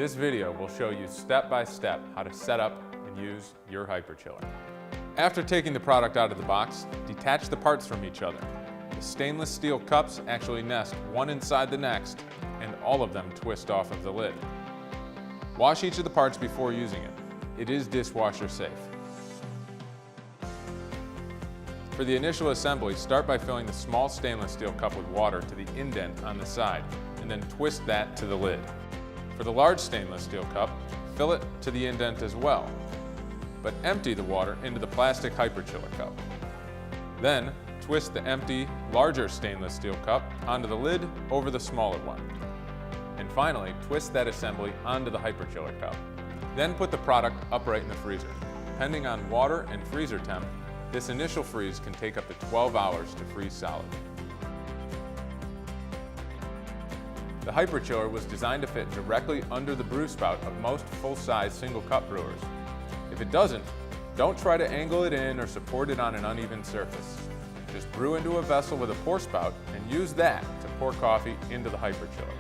This video will show you step by step how to set up and use your hyperchiller. After taking the product out of the box, detach the parts from each other. The stainless steel cups actually nest one inside the next, and all of them twist off of the lid. Wash each of the parts before using it. It is dishwasher safe. For the initial assembly, start by filling the small stainless steel cup with water to the indent on the side, and then twist that to the lid. For the large stainless steel cup, fill it to the indent as well, but empty the water into the plastic hyperchiller cup. Then, twist the empty, larger stainless steel cup onto the lid over the smaller one. And finally, twist that assembly onto the hyperchiller cup. Then put the product upright in the freezer. Depending on water and freezer temp, this initial freeze can take up to 12 hours to freeze solid. The hyperchiller was designed to fit directly under the brew spout of most full-size single-cup brewers. If it doesn't, don't try to angle it in or support it on an uneven surface. Just brew into a vessel with a pour spout and use that to pour coffee into the hyperchiller.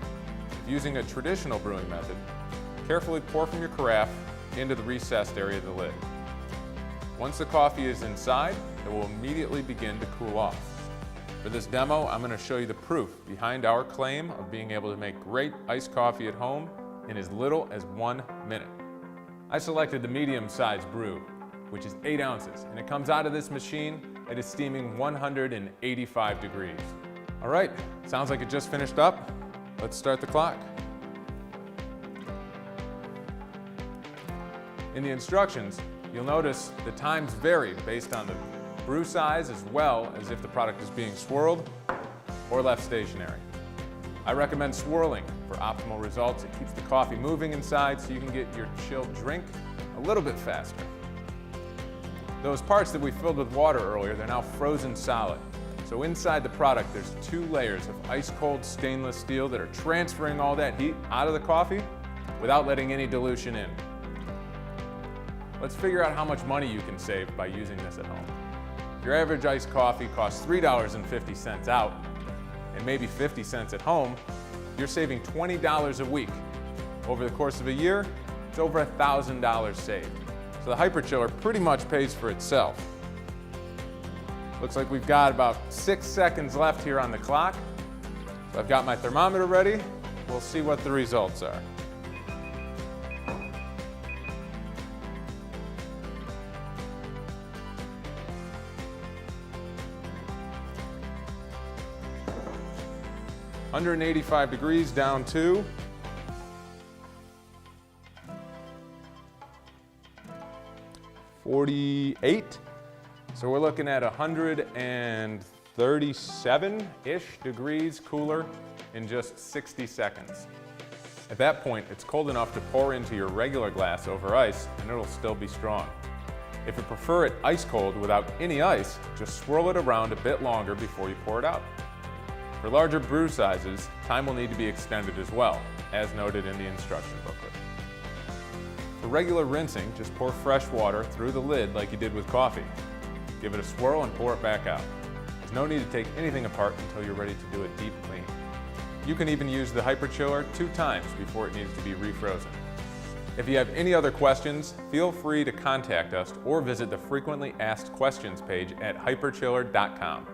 If using a traditional brewing method, carefully pour from your carafe into the recessed area of the lid. Once the coffee is inside, it will immediately begin to cool off. For this demo, I'm going to show you the proof behind our claim of being able to make great iced coffee at home in as little as 1 minute. I selected the medium-sized brew, which is 8 ounces, and it comes out of this machine at a steaming 185 degrees. All right, sounds like it just finished up. Let's start the clock. In the instructions, you'll notice the times vary based on the brew size as well as if the product is being swirled or left stationary. I recommend swirling for optimal results. It keeps the coffee moving inside so you can get your chilled drink a little bit faster. Those parts that we filled with water earlier, they're now frozen solid. So inside the product, there's 2 layers of ice-cold stainless steel that are transferring all that heat out of the coffee without letting any dilution in. Let's figure out how much money you can save by using this at home. Your average iced coffee costs $3.50 out, and maybe 50 cents at home. You're saving $20 a week. Over the course of a year, it's over $1,000 saved. So the hyperchiller pretty much pays for itself. Looks like we've got about 6 seconds left here on the clock. So I've got my thermometer ready. We'll see what the results are. (185 degrees down to 48. So we're looking at 137-ish degrees cooler in just 60 seconds. At that point, it's cold enough to pour into your regular glass over ice, and it'll still be strong. If you prefer it ice cold without any ice, just swirl it around a bit longer before you pour it out. For larger brew sizes, time will need to be extended as well, as noted in the instruction booklet. For regular rinsing, just pour fresh water through the lid like you did with coffee. Give it a swirl and pour it back out. There's no need to take anything apart until you're ready to do a deep clean. You can even use the hyperchiller 2 times before it needs to be refrozen. If you have any other questions, feel free to contact us or visit the frequently asked questions page at hyperchiller.com.